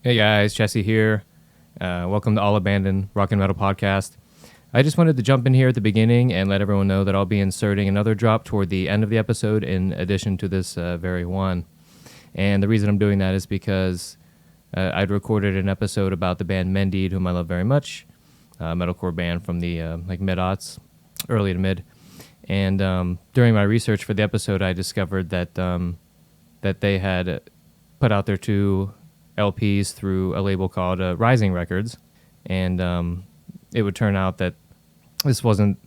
Hey guys, Jesse here. Welcome to All Abandoned Rock and Metal Podcast. I just wanted to jump in here at the beginning and let everyone know that I'll be inserting another drop toward the end of the episode in addition to this very one. And the reason I'm doing that is because I'd recorded an episode about the band Mendeed, whom I love very much, a metalcore band from the mid-aughts, early to mid. And during my research for the episode, I discovered that that they had put out their two LPs through a label called Rising Records, and it would turn out that this wasn't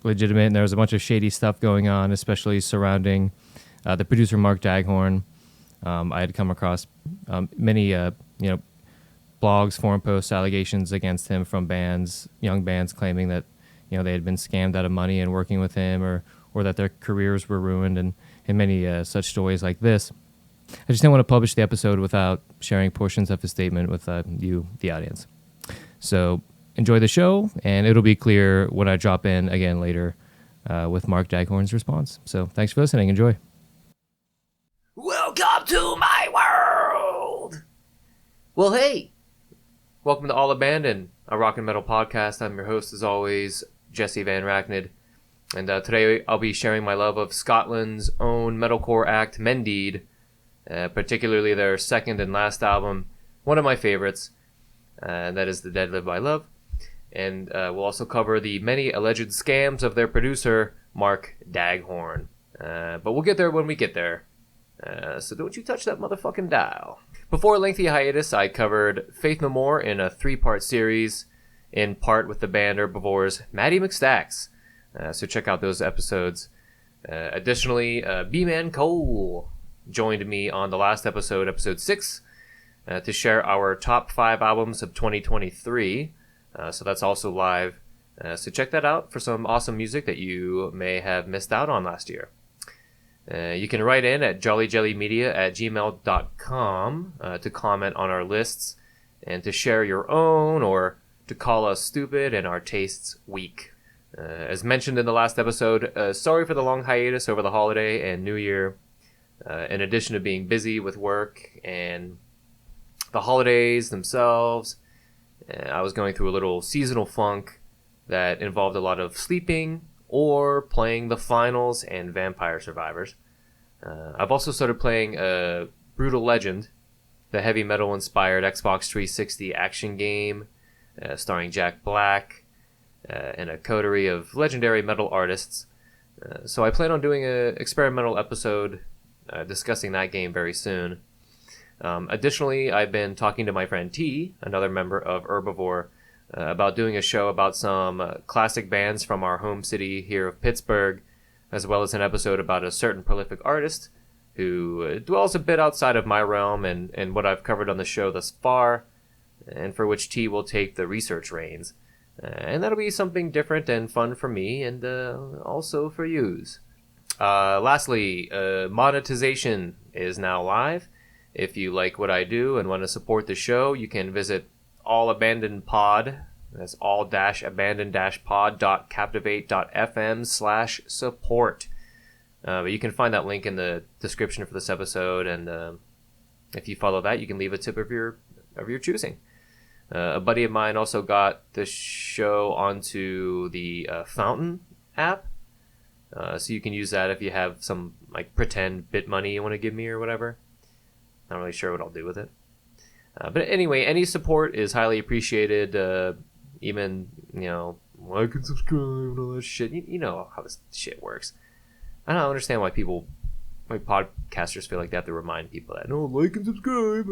legitimate, and there was a bunch of shady stuff going on, especially surrounding the producer Mark Daghorn. I had come across many blogs, forum posts, allegations against him from bands, young bands, claiming that they had been scammed out of money and working with him, or that their careers were ruined, and many such stories like this. I just didn't want to publish the episode without sharing portions of his statement with you, the audience. So enjoy the show, and it'll be clear when I drop in again later with Mark Daghorn's response. So thanks for listening. Enjoy. Welcome to my world! Well, hey! Welcome to All Abandoned, a rock and metal podcast. I'm your host, as always, Jesse Van Rachnid. And today I'll be sharing my love of Scotland's own metalcore act, Mendeed, particularly their second and last album, one of my favorites, that is The Dead Live by Love. And we'll also cover the many alleged scams of their producer, Mark Daghorn. But we'll get there when we get there. So don't you touch that motherfucking dial. Before a lengthy hiatus, I covered Faith No More in a 3-part series, in part with the band Herbivore's Maddie McStacks. So check out those episodes. Additionally, B-Man Cole joined me on the last episode, episode 6, to share our top 5 albums of 2023. So that's also live. So check that out for some awesome music that you may have missed out on last year. You can write in at jollyjellymedia@gmail.com to comment on our lists and to share your own, or to call us stupid and our tastes weak. As mentioned in the last episode, sorry for the long hiatus over the holiday and New Year. In addition to being busy with work and the holidays themselves, I was going through a little seasonal funk that involved a lot of sleeping or playing the finals and Vampire Survivors. I've also started playing Brutal Legend, the heavy metal inspired Xbox 360 action game starring Jack Black and a coterie of legendary metal artists. So I plan on doing an experimental episode discussing that game very soon. Additionally, I've been talking to my friend T, another member of Herbivore, about doing a show about some classic bands from our home city here of Pittsburgh, as well as an episode about a certain prolific artist who dwells a bit outside of my realm and what I've covered on the show thus far, and for which T will take the research reins. And that'll be something different and fun for me, and also for yous. Lastly, monetization is now live. If you like what I do and want to support the show, you can visit All Abandoned Pod. That's all-abandoned-pod.captivate.fm/support. But you can find that link in the description for this episode, and if you follow that, you can leave a tip of your choosing. A buddy of mine also got the show onto the Fountain app, so you can use that if you have some pretend bit money you want to give me or whatever. Not really sure what I'll do with it. But anyway, any support is highly appreciated. Even, like and subscribe and all that shit. You know how this shit works. I don't understand why podcasters feel like they have to remind people that, no, like and subscribe.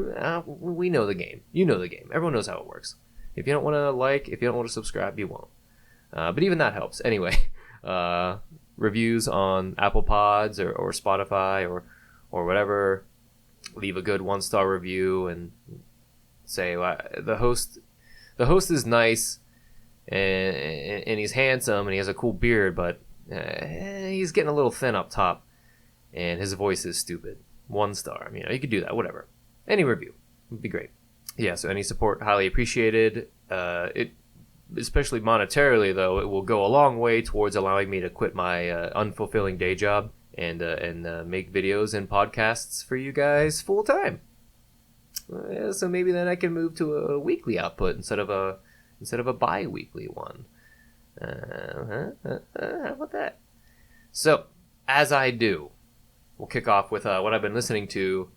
We know the game. You know the game. Everyone knows how it works. If you don't want to if you don't want to subscribe, you won't. But even that helps. Anyway, reviews on Apple Pods or Spotify or whatever. Leave a good 1-star review and say, well, the host is nice and he's handsome and he has a cool beard, but he's getting a little thin up top and his voice is stupid. 1 star. You could do that, whatever. Any review would be great. Yeah, so any support, highly appreciated. It, especially monetarily, though, it will go a long way towards allowing me to quit my unfulfilling day job and make videos and podcasts for you guys full time. So maybe then I can move to a weekly output instead of a bi-weekly one. How about that? So, as I do, we'll kick off with what I've been listening to,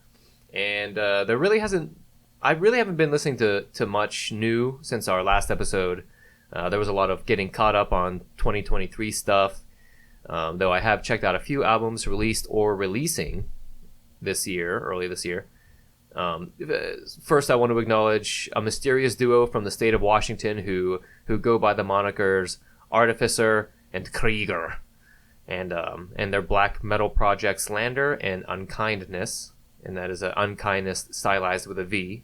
and I really haven't been listening to much new since our last episode. There was a lot of getting caught up on 2023 stuff, though I have checked out a few albums released or releasing early this year. First, I want to acknowledge a mysterious duo from the state of Washington who go by the monikers Artificer and Krieger, and their black metal projects Lander and Unkindness, and that is unkindness stylized with a V.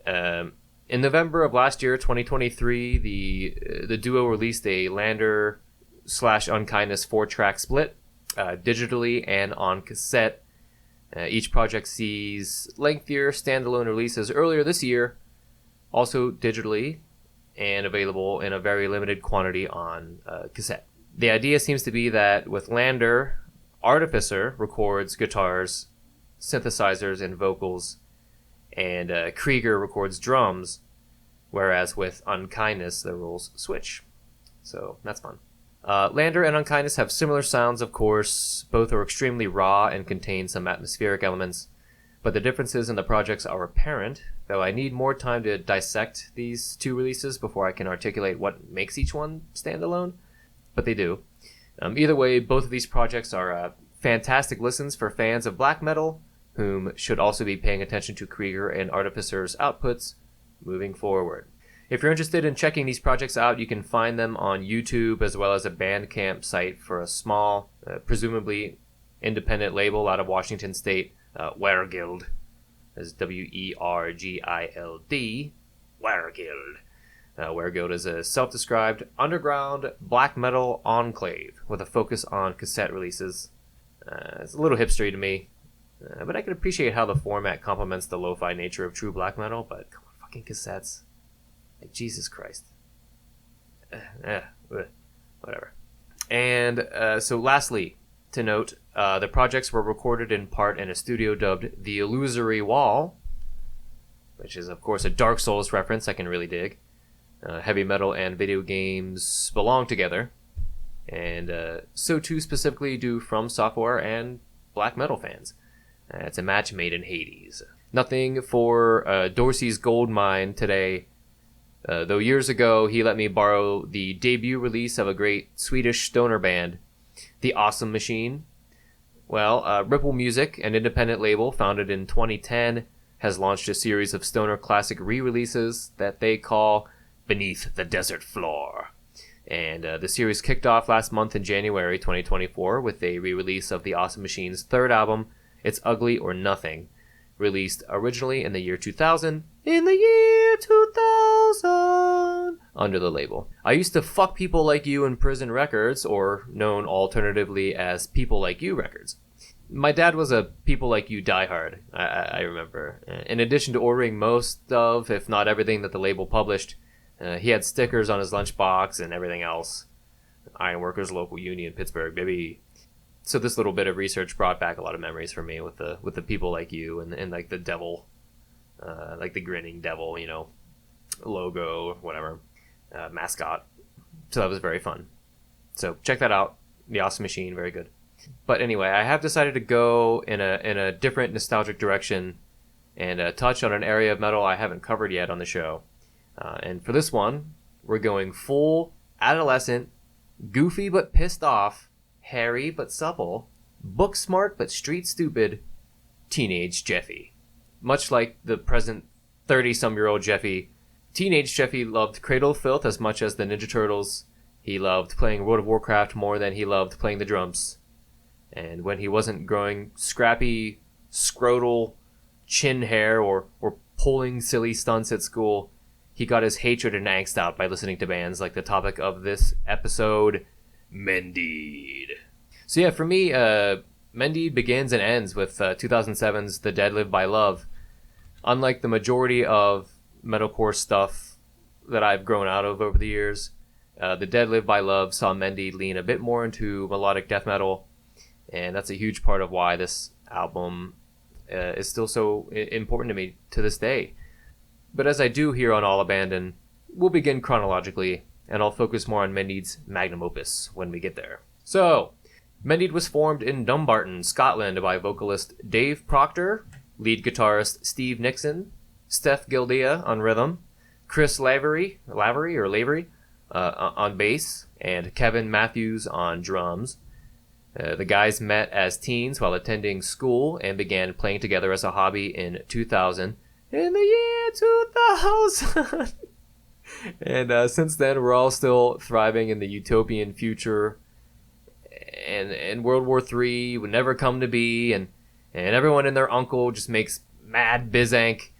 In November of last year, 2023, the duo released a Lander/Unkindness 4-track split, digitally and on cassette. Each project sees lengthier standalone releases earlier this year, also digitally, and available in a very limited quantity on cassette. The idea seems to be that with Lander, Artificer records guitars, synthesizers, and vocals, and Krieger records drums, whereas with Unkindness, the roles switch. So that's fun. Lander and Unkindness have similar sounds, of course. Both are extremely raw and contain some atmospheric elements, but the differences in the projects are apparent, though I need more time to dissect these two releases before I can articulate what makes each one stand alone, but they do. Either way, both of these projects are fantastic listens for fans of black metal, whom should also be paying attention to Krieger and Artificer's outputs moving forward. If you're interested in checking these projects out, you can find them on YouTube as well as a Bandcamp site for a small, presumably independent label out of Washington State, Wergild. That's Wergild. Wergild. Wergild is a self-described underground black metal enclave with a focus on cassette releases. It's a little hipstery to me, but I can appreciate how the format complements the lo-fi nature of true black metal, but come on, fucking cassettes. Like, Jesus Christ. Whatever. And so lastly, to note, the projects were recorded in part in a studio dubbed The Illusory Wall, which is, of course, a Dark Souls reference I can really dig. Heavy metal and video games belong together, and so too specifically do From Software and black metal fans. It's a match made in Hades. Nothing for Dorsey's Gold Mine today, though years ago he let me borrow the debut release of a great Swedish stoner band, The Awesome Machine. Well, Ripple Music, an independent label founded in 2010, has launched a series of stoner classic re-releases that they call Beneath the Desert Floor. And the series kicked off last month in January 2024 with a re-release of The Awesome Machine's third album, It's Ugly or Nothing, released originally in the year 2000, under the label. I used to fuck People Like You in Prison Records, or known alternatively as People Like You Records. My dad was a People Like You diehard, I remember. In addition to ordering most of, if not everything that the label published, he had stickers on his lunchbox and everything else. Ironworkers Local Union, Pittsburgh, baby. So this little bit of research brought back a lot of memories for me with the People Like You and like the devil, like the grinning devil, you know, logo, whatever, mascot. So that was very fun. So check that out. The Awesome Machine, very good. But anyway, I have decided to go in a different nostalgic direction and touch on an area of metal I haven't covered yet on the show. And for this one, we're going full adolescent, goofy but pissed off, hairy but supple, book smart but street stupid, teenage Jeffy. Much like the present 30-some-year-old Jeffy, teenage Jeffy loved Cradle of Filth as much as the Ninja Turtles. He loved playing World of Warcraft more than he loved playing the drums. And when he wasn't growing scrappy, scrotal chin hair or pulling silly stunts at school, he got his hatred and angst out by listening to bands like the topic of this episode, Mendeed. So yeah, for me, Mendeed begins and ends with 2007's The Dead Live by Love. Unlike the majority of metalcore stuff that I've grown out of over the years, The Dead Live by Love saw Mendeed lean a bit more into melodic death metal, and that's a huge part of why this album is still so important to me to this day. But as I do here on All Abandon, we'll begin chronologically, and I'll focus more on Mendeed's magnum opus when we get there. So, Mendeed was formed in Dumbarton, Scotland by vocalist Dave Proctor, lead guitarist Steve Nixon, Steph Gildea on rhythm, Chris Lavery on bass, and Kevin Matthews on drums. The guys met as teens while attending school and began playing together as a hobby in 2000. In the year 2000! And since then, we're all still thriving in the utopian future. And World War III would never come to be. And everyone and their uncle just makes mad bizank,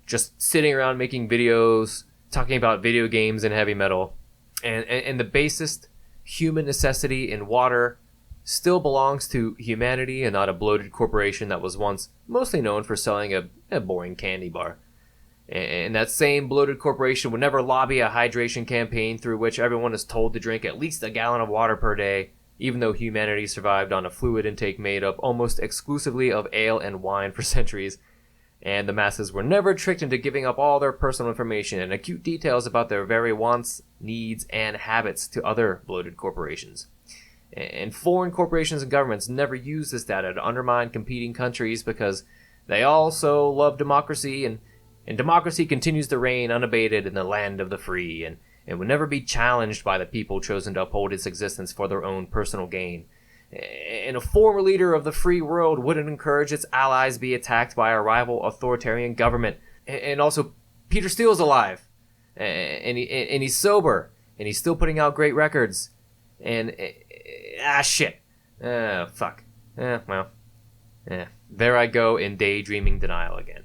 just sitting around making videos, talking about video games and heavy metal. And the basest human necessity in water still belongs to humanity and not a bloated corporation that was once mostly known for selling a boring candy bar. And that same bloated corporation would never lobby a hydration campaign through which everyone is told to drink at least a gallon of water per day, even though humanity survived on a fluid intake made up almost exclusively of ale and wine for centuries. And the masses were never tricked into giving up all their personal information and acute details about their very wants, needs, and habits to other bloated corporations. And foreign corporations and governments never use this data to undermine competing countries because they also love democracy, and democracy continues to reign unabated in the land of the free, and would never be challenged by the people chosen to uphold its existence for their own personal gain. And a former leader of the free world wouldn't encourage its allies be attacked by a rival authoritarian government. And also, Peter Steele's alive, and he's sober, and he's still putting out great records. And shit. Fuck. There I go in daydreaming denial again.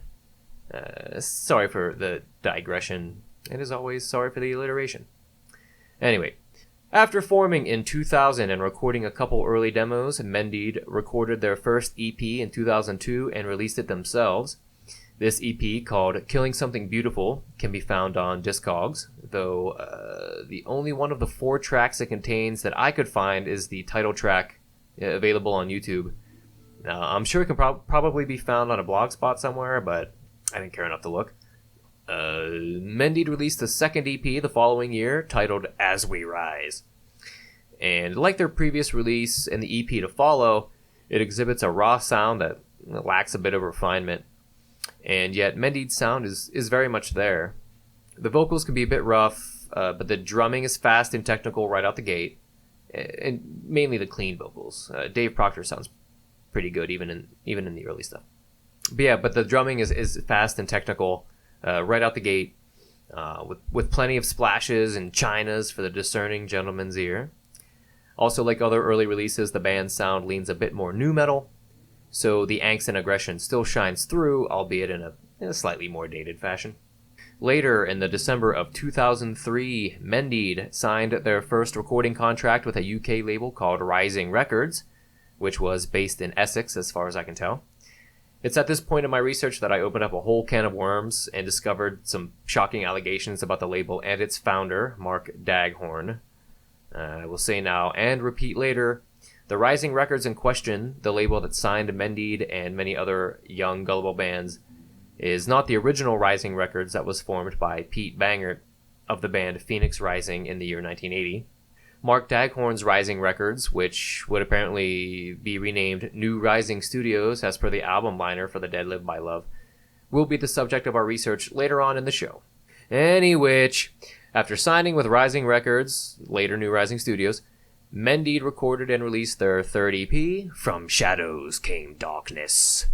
Sorry for the digression, and as always, sorry for the alliteration. Anyway, after forming in 2000 and recording a couple early demos, Mendeed recorded their first EP in 2002 and released it themselves. This EP, called Killing Something Beautiful, can be found on Discogs, though the only one of the 4 tracks it contains that I could find is the title track, available on YouTube. Now, I'm sure it can probably be found on a blog spot somewhere, but I didn't care enough to look. Mendeed released a second EP the following year, titled As We Rise. And like their previous release and the EP to follow, it exhibits a raw sound that lacks a bit of refinement. And yet Mendeed's sound is very much there. The vocals can be a bit rough, but the drumming is fast and technical right out the gate, and mainly the clean vocals. Dave Proctor sounds pretty good even in the early stuff. But the drumming is fast and technical right out the gate, with plenty of splashes and chinas for the discerning gentleman's ear. Also, like other early releases, the band's sound leans a bit more nu metal, so the angst and aggression still shines through, albeit in a slightly more dated fashion. Later, in the December of 2003, Mendeed signed their first recording contract with a UK label called Rising Records, which was based in Essex, as far as I can tell. It's at this point in my research that I opened up a whole can of worms and discovered some shocking allegations about the label and its founder, Mark Daghorn. I will say now and repeat later, the Rising Records in question, the label that signed Mendeed and many other young gullible bands, is not the original Rising Records that was formed by Pete Bangert of the band Phoenix Rising in the year 1980. Mark Daghorn's Rising Records, which would apparently be renamed New Rising Studios as per the album liner for The Dead Live by Love, will be the subject of our research later on in the show. Anyway, after signing with Rising Records, later New Rising Studios, Mendeed recorded and released their third EP, From Shadows Came Darkness.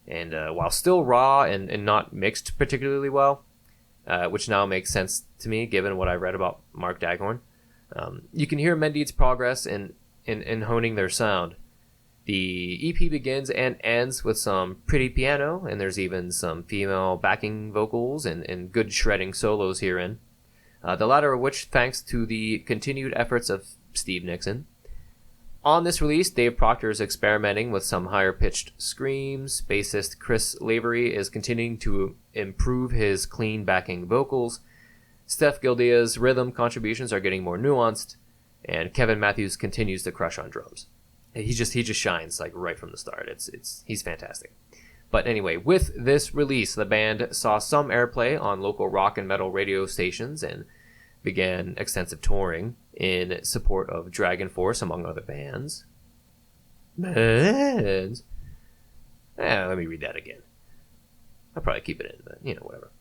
And while still raw and not mixed particularly well, which now makes sense to me given what I read about Mark Daghorn, you can hear Mendeed's progress in honing their sound. The EP begins and ends with some pretty piano, and there's even some female backing vocals and good shredding solos herein. The latter of which thanks to the continued efforts of Steve Nixon. On this release, Dave Proctor is experimenting with some higher-pitched screams. Bassist Chris Lavery is continuing to improve his clean backing vocals. Steph Gildea's rhythm contributions are getting more nuanced, and Kevin Matthews continues to crush on drums. He just shines like right from the start. He's fantastic. But anyway, with this release, the band saw some airplay on local rock and metal radio stations and began extensive touring in support of Dragon Force, among other bands. Let me read that again. I'll probably keep it in, but whatever.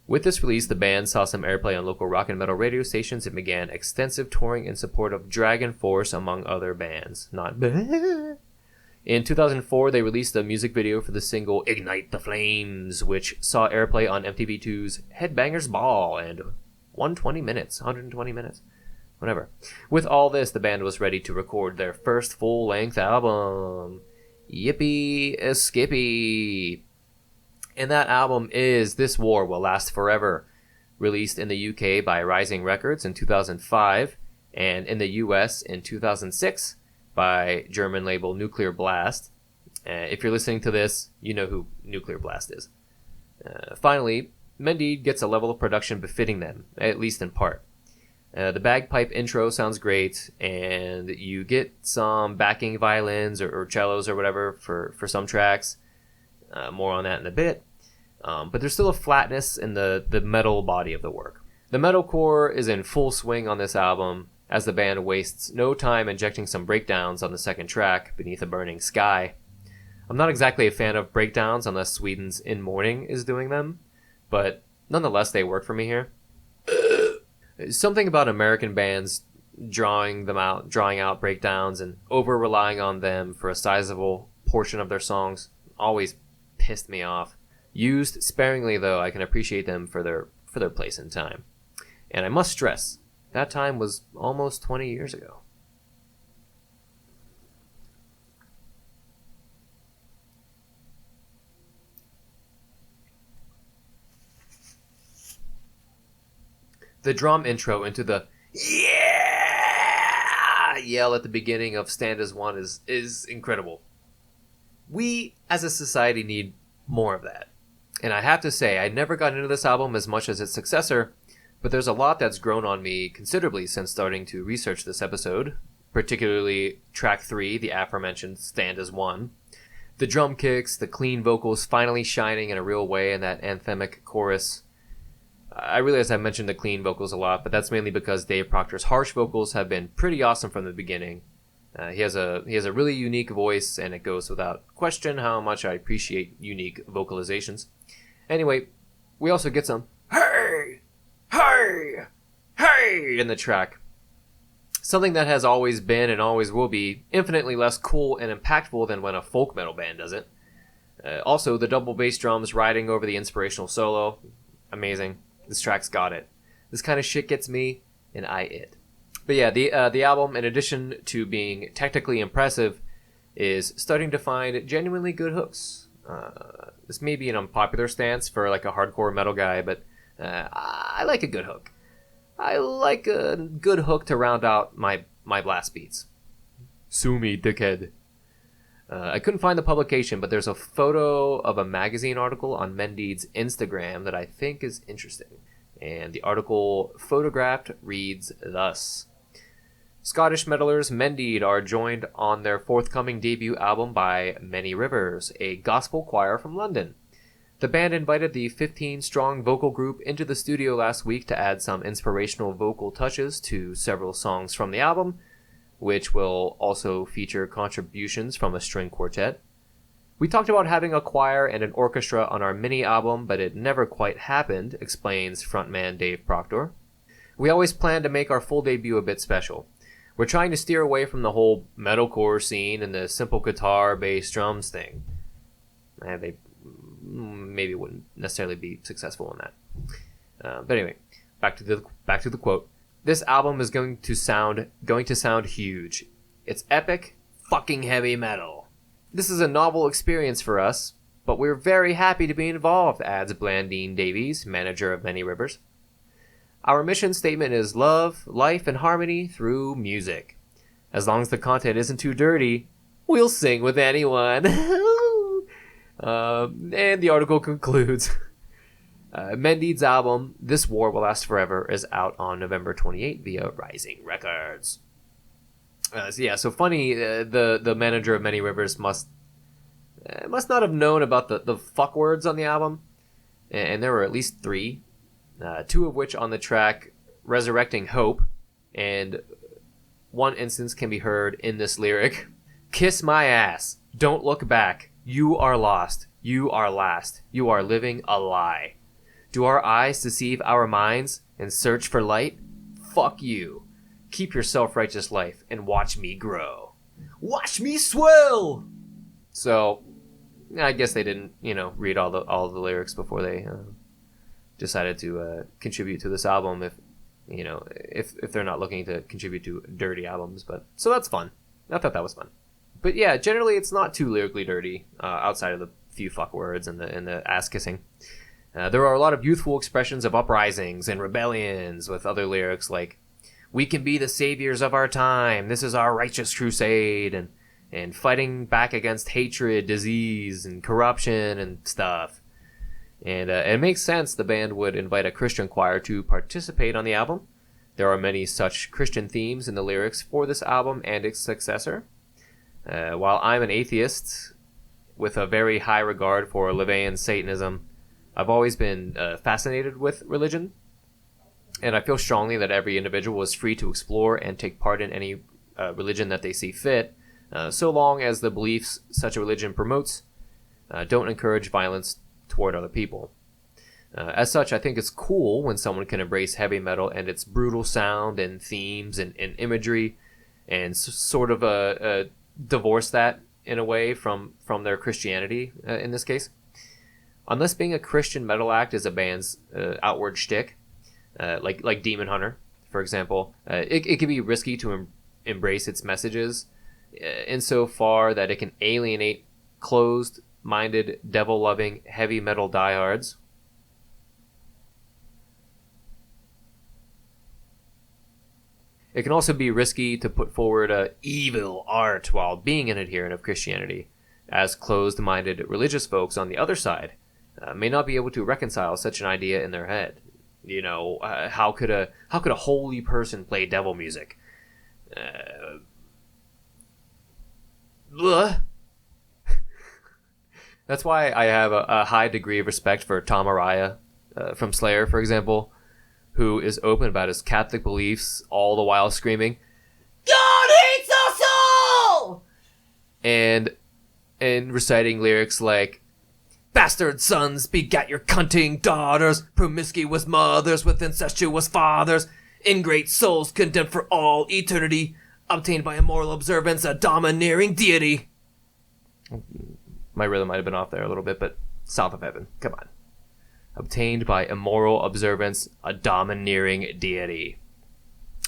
With this release, the band saw some airplay on local rock and metal radio stations and began extensive touring in support of Dragon Force, among other bands. In 2004, they released a music video for the single Ignite the Flames, which saw airplay on MTV2's Headbangers Ball and 120 minutes, whatever. With all this, the band was ready to record their first full-length album, Yippee Skippy. And that album is This War Will Last Forever, released in the UK by Rising Records in 2005, and in the US in 2006 by German label Nuclear Blast. If you're listening to this, you know who Nuclear Blast is. Finally, Mendeed gets a level of production befitting them, at least in part. The bagpipe intro sounds great, and you get some backing violins or cellos or whatever for some tracks. More on that in a bit. But there's still a flatness in the metal body of the work. The metalcore is in full swing on this album, as the band wastes no time injecting some breakdowns on the second track, Beneath a Burning Sky. I'm not exactly a fan of breakdowns unless Sweden's In Mourning is doing them, but nonetheless they work for me here. Something about American bands drawing out breakdowns and over-relying on them for a sizable portion of their songs always pissed me off. Used sparingly, though, I can appreciate them for their place in time. And I must stress, that time was almost 20 years ago. The drum intro into the yeah yell at the beginning of Stanzas 1 is incredible. We, as a society, need more of that. And I have to say, I never got into this album as much as its successor, but there's a lot that's grown on me considerably since starting to research this episode, particularly track 3, the aforementioned Stanzas 1. The drum kicks, the clean vocals finally shining in a real way in that anthemic chorus. I realize I've mentioned the clean vocals a lot, but that's mainly because Dave Proctor's harsh vocals have been pretty awesome from the beginning. He has a really unique voice, and it goes without question how much I appreciate unique vocalizations. Anyway, we also get some hey, hey, hey in the track. Something that has always been and always will be infinitely less cool and impactful than when a folk metal band does it. Also, the double bass drums riding over the inspirational solo. Amazing. This track's got it. This kind of shit gets me, and I it. But yeah, the album, in addition to being technically impressive, is starting to find genuinely good hooks. This may be an unpopular stance for like a hardcore metal guy, but I like a good hook. I like a good hook to round out my blast beats. Sue me, dickhead. I couldn't find the publication, but there's a photo of a magazine article on Mendeed's Instagram that I think is interesting. And the article photographed reads thus. Scottish metalers Mendeed are joined on their forthcoming debut album by Many Rivers, a gospel choir from London. The band invited the 15-strong vocal group into the studio last week to add some inspirational vocal touches to several songs from the album, which will also feature contributions from a string quartet. We talked about having a choir and an orchestra on our mini-album, but it never quite happened, explains frontman Dave Proctor. We always planned to make our full debut a bit special. We're trying to steer away from the whole metalcore scene and the simple guitar, bass, drums thing. They maybe wouldn't necessarily be successful in that. But anyway, back to the quote. This album is going to sound huge. It's epic, fucking heavy metal. This is a novel experience for us, but we're very happy to be involved, adds Blandine Davies, manager of Many Rivers. Our mission statement is love, life, and harmony through music. As long as the content isn't too dirty, we'll sing with anyone. And the article concludes. Mendeed's album, This War Will Last Forever, is out on November 28 via Rising Records. So funny, the manager of Many Rivers must must not have known about the fuck words on the album, and there were at least 3, 2 of which on the track Resurrecting Hope, and one instance can be heard in this lyric: "Kiss my ass, don't look back, you are lost, you are last, you are living a lie. Do our eyes deceive our minds and search for light? Fuck you. Keep your self-righteous life and watch me grow. Watch me swell!" So, I guess they didn't, read all the lyrics before they decided to contribute to this album. If they're not looking to contribute to dirty albums, so that's fun. I thought that was fun. But yeah, generally it's not too lyrically dirty, outside of the few fuck words and the ass kissing. There are a lot of youthful expressions of uprisings and rebellions, with other lyrics like, "We can be the saviors of our time, this is our righteous crusade," and fighting back against hatred, disease, and corruption and stuff. And it makes sense the band would invite a Christian choir to participate on the album. There are many such Christian themes in the lyrics for this album and its successor. While I'm an atheist with a very high regard for LaVeyan Satanism, I've always been fascinated with religion, and I feel strongly that every individual is free to explore and take part in any religion that they see fit, so long as the beliefs such a religion promotes don't encourage violence toward other people. As such, I think it's cool when someone can embrace heavy metal and its brutal sound and themes and imagery, and sort of divorce that in a way from their Christianity in this case. Unless being a Christian metal act is a band's outward shtick, like Demon Hunter, for example, it can be risky to embrace its messages insofar that it can alienate closed-minded, devil-loving, heavy metal diehards. It can also be risky to put forward evil art while being an adherent of Christianity, as closed-minded religious folks on the other side may not be able to reconcile such an idea in their head. How could a holy person play devil music? That's why I have a high degree of respect for Tom Araya from Slayer, for example, who is open about his Catholic beliefs, all the while screaming, "God hates us all!" and reciting lyrics like, "Bastard sons begat your cunting daughters, promiscuous mothers with incestuous fathers, ingrate souls condemned for all eternity, obtained by immoral observance, a domineering deity." My rhythm might have been off there a little bit, but south of heaven, come on. Obtained by immoral observance, a domineering deity.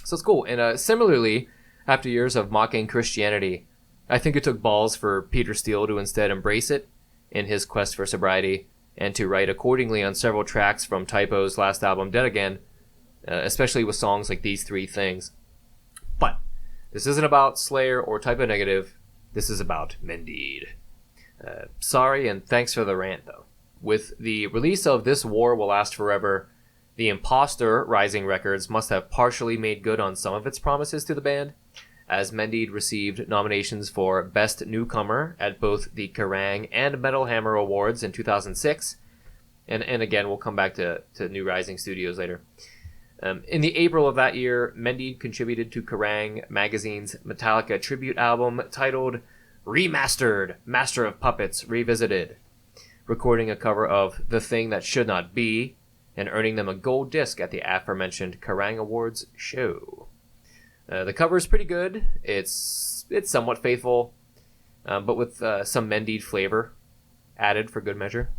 So it's cool. And similarly, after years of mocking Christianity, I think it took balls for Peter Steele to instead embrace it in his quest for sobriety, and to write accordingly on several tracks from Typo's last album, Dead Again, especially with songs like These Three Things. But this isn't about Slayer or Typo Negative. This is about Mendeed. Sorry and thanks for the rant, though. With the release of This War Will Last Forever, the Imposter Rising Records must have partially made good on some of its promises to the band, as Mendeed received nominations for Best Newcomer at both the Kerrang and Metal Hammer Awards in 2006, and again, we'll come back to New Rising Studios later. In the April of that year, Mendeed contributed to Kerrang magazine's Metallica tribute album titled Remastered, Master of Puppets Revisited, recording a cover of The Thing That Should Not Be, and earning them a gold disc at the aforementioned Kerrang Awards show. The cover is pretty good. It's somewhat faithful, but with some Mendeed flavor added for good measure,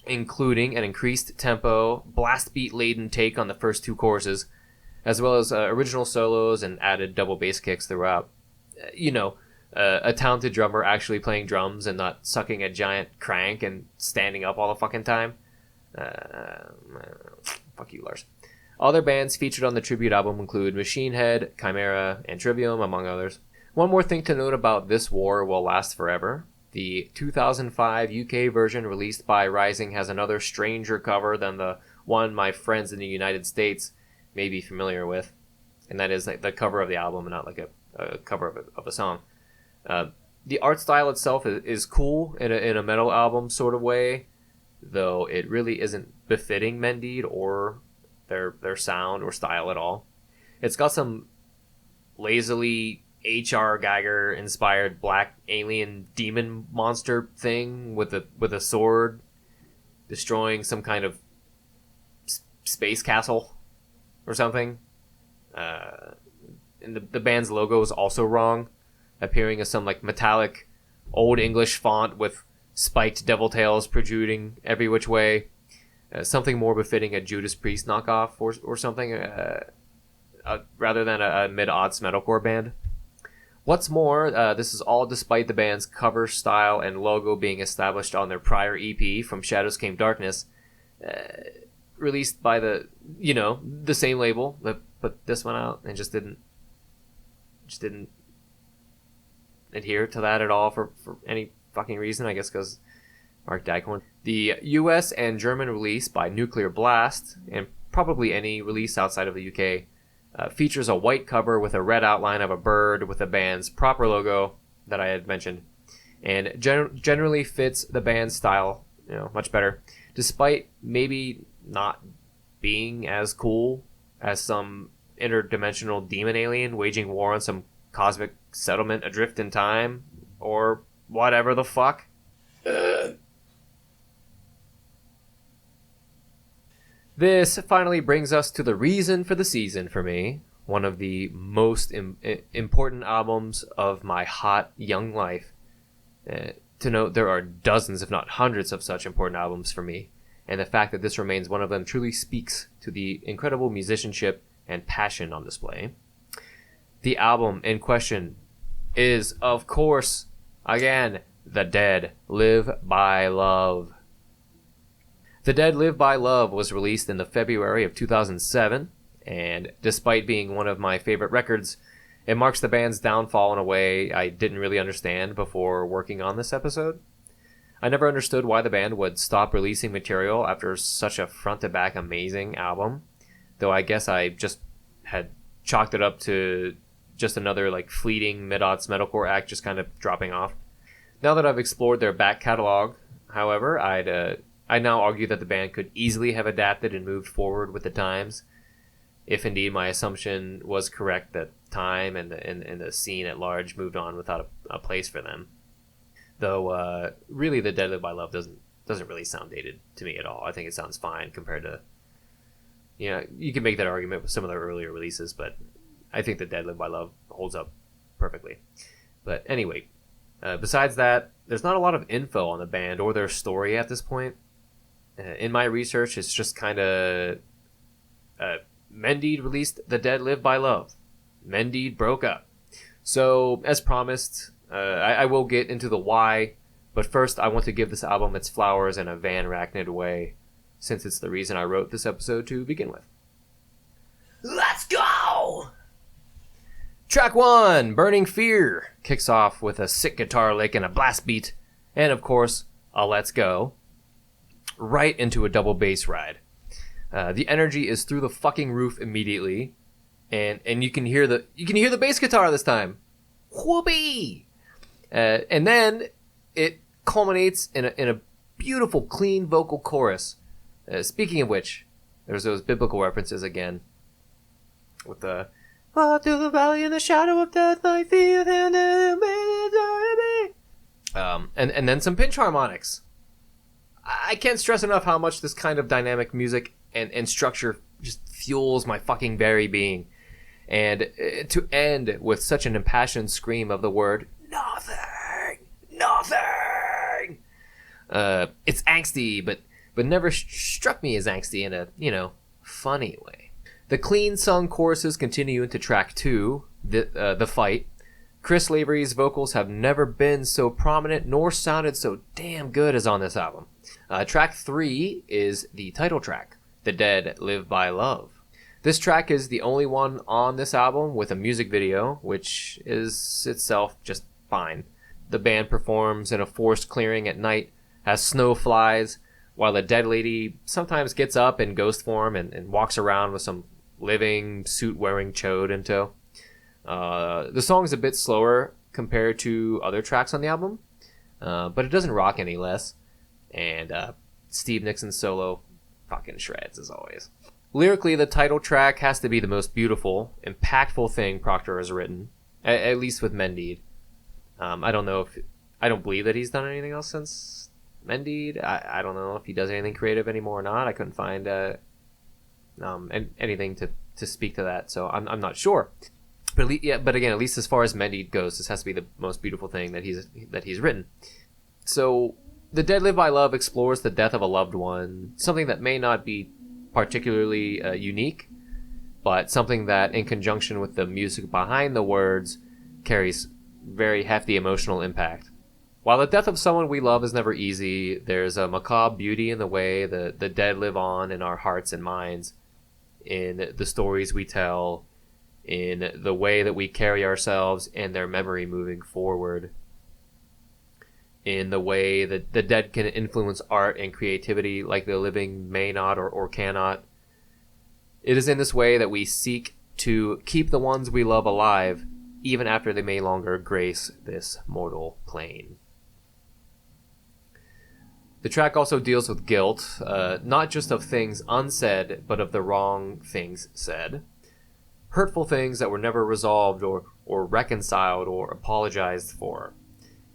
including an increased tempo, blast beat laden take on the first two choruses, as well as original solos and added double bass kicks throughout. A talented drummer actually playing drums and not sucking a giant crank and standing up all the fucking time. Fuck you, Lars. Other bands featured on the tribute album include Machine Head, Chimera, and Trivium, among others. One more thing to note about This War Will Last Forever. The 2005 UK version released by Rising has another stranger cover than the one my friends in the United States may be familiar with. And that is like the cover of the album and not like a cover of a song. The art style itself is cool in a metal album sort of way, though it really isn't befitting Mendeed or their sound or style at all. It's got some lazily H.R. Geiger inspired black alien demon monster thing with a sword destroying some kind of space castle or something. And the band's logo is also wrong, appearing as some like metallic old English font with spiked devil tails protruding every which way. Something more befitting a Judas Priest knockoff or something, rather than a mid-aughts metalcore band. What's more, this is all despite the band's cover style and logo being established on their prior EP, From Shadows Came Darkness, released by the same label that put this one out and just didn't adhere to that at all for any fucking reason, I guess because Mark Daghorn. The US and German release by Nuclear Blast, and probably any release outside of the UK, features a white cover with a red outline of a bird with the band's proper logo that I had mentioned, and generally fits the band's style much better, despite maybe not being as cool as some interdimensional demon alien waging war on some cosmic settlement adrift in time, or whatever the fuck. This finally brings us to the reason for the season for me, one of the most important albums of my hot young life. To note, there are dozens, if not hundreds, of such important albums for me, and the fact that this remains one of them truly speaks to the incredible musicianship and passion on display. The album in question is, of course, again, The Dead Live by Love. The Dead Live by Love was released in the February of 2007, and despite being one of my favorite records, it marks the band's downfall in a way I didn't really understand before working on this episode. I never understood why the band would stop releasing material after such a front-to-back amazing album, though I guess I just had chalked it up to just another like fleeting mid-aughts metalcore act just kind of dropping off. Now that I've explored their back catalog, however, I now argue that the band could easily have adapted and moved forward with the times, if indeed my assumption was correct that time and the scene at large moved on without a place for them. Though, really, The Dead Live by Love doesn't really sound dated to me at all. I think it sounds fine compared to, you can make that argument with some of their earlier releases, but I think The Dead Live by Love holds up perfectly. But anyway, besides that, there's not a lot of info on the band or their story at this point. In my research, it's just kind of Mendeed released The Dead Live by Love. Mendeed broke up. So, as promised, I will get into the why, but first I want to give this album its flowers in a Van Rachnid way, since it's the reason I wrote this episode to begin with. Let's go! Track 1, Burning Fear, kicks off with a sick guitar lick and a blast beat, and of course, a let's go, right into a double bass ride. The energy is through the fucking roof immediately, and you can hear the bass guitar this time. Whoopee! And then it culminates in a beautiful, clean vocal chorus. Speaking of which, there's those biblical references again, with the "Walk through the valley in the shadow of death, I feel him, and then some pinch harmonics. I can't stress enough how much this kind of dynamic music and structure just fuels my fucking very being. And to end with such an impassioned scream of the word, nothing! It's angsty, but never struck me as angsty in a, funny way. The clean sung choruses continue into track 2, The Fight. Chris Lavery's vocals have never been so prominent nor sounded so damn good as on this album. Track 3 is the title track, The Dead Live by Love. This track is the only one on this album with a music video, which is itself just fine. The band performs in a forest clearing at night as snow flies, while the dead lady sometimes gets up in ghost form and walks around with some living, suit-wearing chode in tow. The song is a bit slower compared to other tracks on the album, but it doesn't rock any less. And Steve Nixon's solo fucking shreds as always. Lyrically, the title track has to be the most beautiful, impactful thing Proctor has written, at least with Mendeed. I don't believe that he's done anything else since Mendeed. I don't know if he does anything creative anymore or not. I couldn't find anything to speak to that, so I'm not sure. But again, at least as far as Mendeed goes, this has to be the most beautiful thing that he's written. So, The Dead Live by Love explores the death of a loved one, something that may not be particularly unique, but something that, in conjunction with the music behind the words, carries very hefty emotional impact. While the death of someone we love is never easy, there's a macabre beauty in the way the dead live on in our hearts and minds, in the stories we tell, in the way that we carry ourselves and their memory moving forward, in the way that the dead can influence art and creativity like the living may not or cannot. It is in this way that we seek to keep the ones we love alive, even after they may longer grace this mortal plane. The track also deals with guilt, not just of things unsaid, but of the wrong things said. Hurtful things that were never resolved or reconciled or apologized for.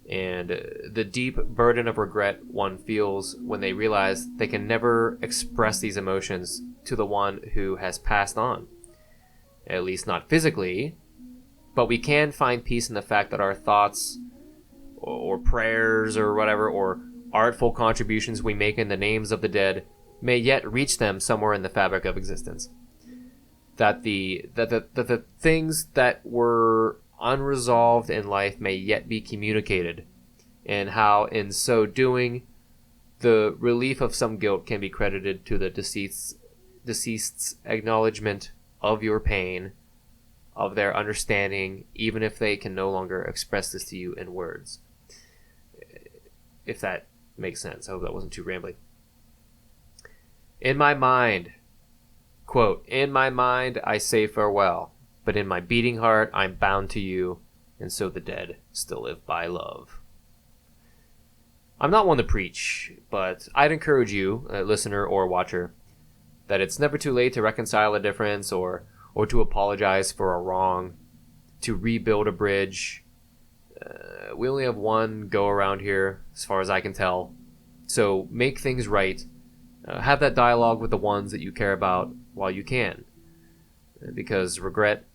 And the deep burden of regret one feels when they realize they can never express these emotions to the one who has passed on. At least not physically, but we can find peace in the fact that our thoughts or prayers or whatever, or artful contributions we make in the names of the dead may yet reach them somewhere in the fabric of existence. That the things that were unresolved in life may yet be communicated, and how in so doing the relief of some guilt can be credited to the deceased's acknowledgement of your pain, of their understanding, even if they can no longer express this to you in words. If that makes sense. I hope that wasn't too rambling. In my mind, quote, "In my mind I say farewell, but in my beating heart I'm bound to you, and so the dead still live by love." I'm not one to preach, but I'd encourage you, listener or watcher, that it's never too late to reconcile a difference or to apologize for a wrong, to rebuild a bridge. We only have one go around here, as far as I can tell. So make things right. Have that dialogue with the ones that you care about while you can. Because regret,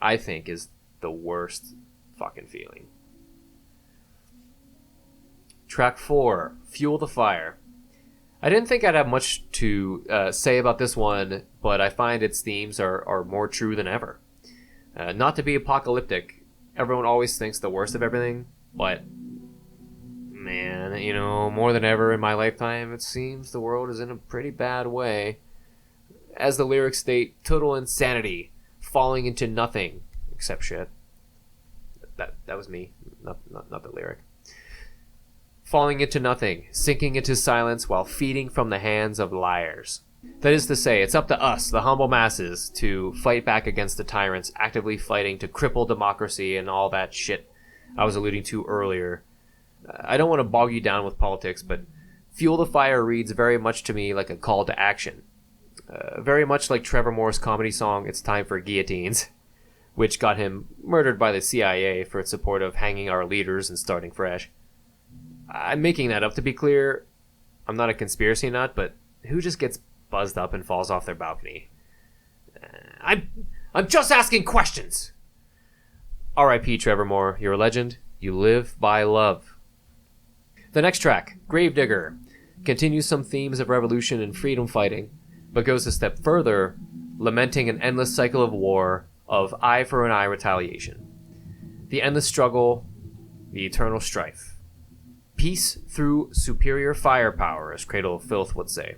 I think, is the worst fucking feeling. Track 4, Fuel the Fire. I didn't think I'd have much to say about this one, but I find its themes are more true than ever. Not to be apocalyptic, everyone always thinks the worst of everything, but man, more than ever in my lifetime, it seems the world is in a pretty bad way. As the lyrics state, total insanity, falling into nothing except shit. That was me, not the lyric. Falling into nothing, sinking into silence while feeding from the hands of liars. That is to say, it's up to us, the humble masses, to fight back against the tyrants actively fighting to cripple democracy and all that shit I was alluding to earlier. I don't want to bog you down with politics, but Fuel the Fire reads very much to me like a call to action. Very much like Trevor Moore's comedy song, It's Time for Guillotines, which got him murdered by the CIA for its support of hanging our leaders and starting fresh. I'm making that up to be clear. I'm not a conspiracy nut, but who just gets buzzed up and falls off their balcony? I'm just asking questions! R.I.P. Trevor Moore, you're a legend. You live by love. The next track, Gravedigger, continues some themes of revolution and freedom fighting, but goes a step further, lamenting an endless cycle of war, of eye for an eye retaliation. The endless struggle, the eternal strife. Peace through superior firepower, as Cradle of Filth would say.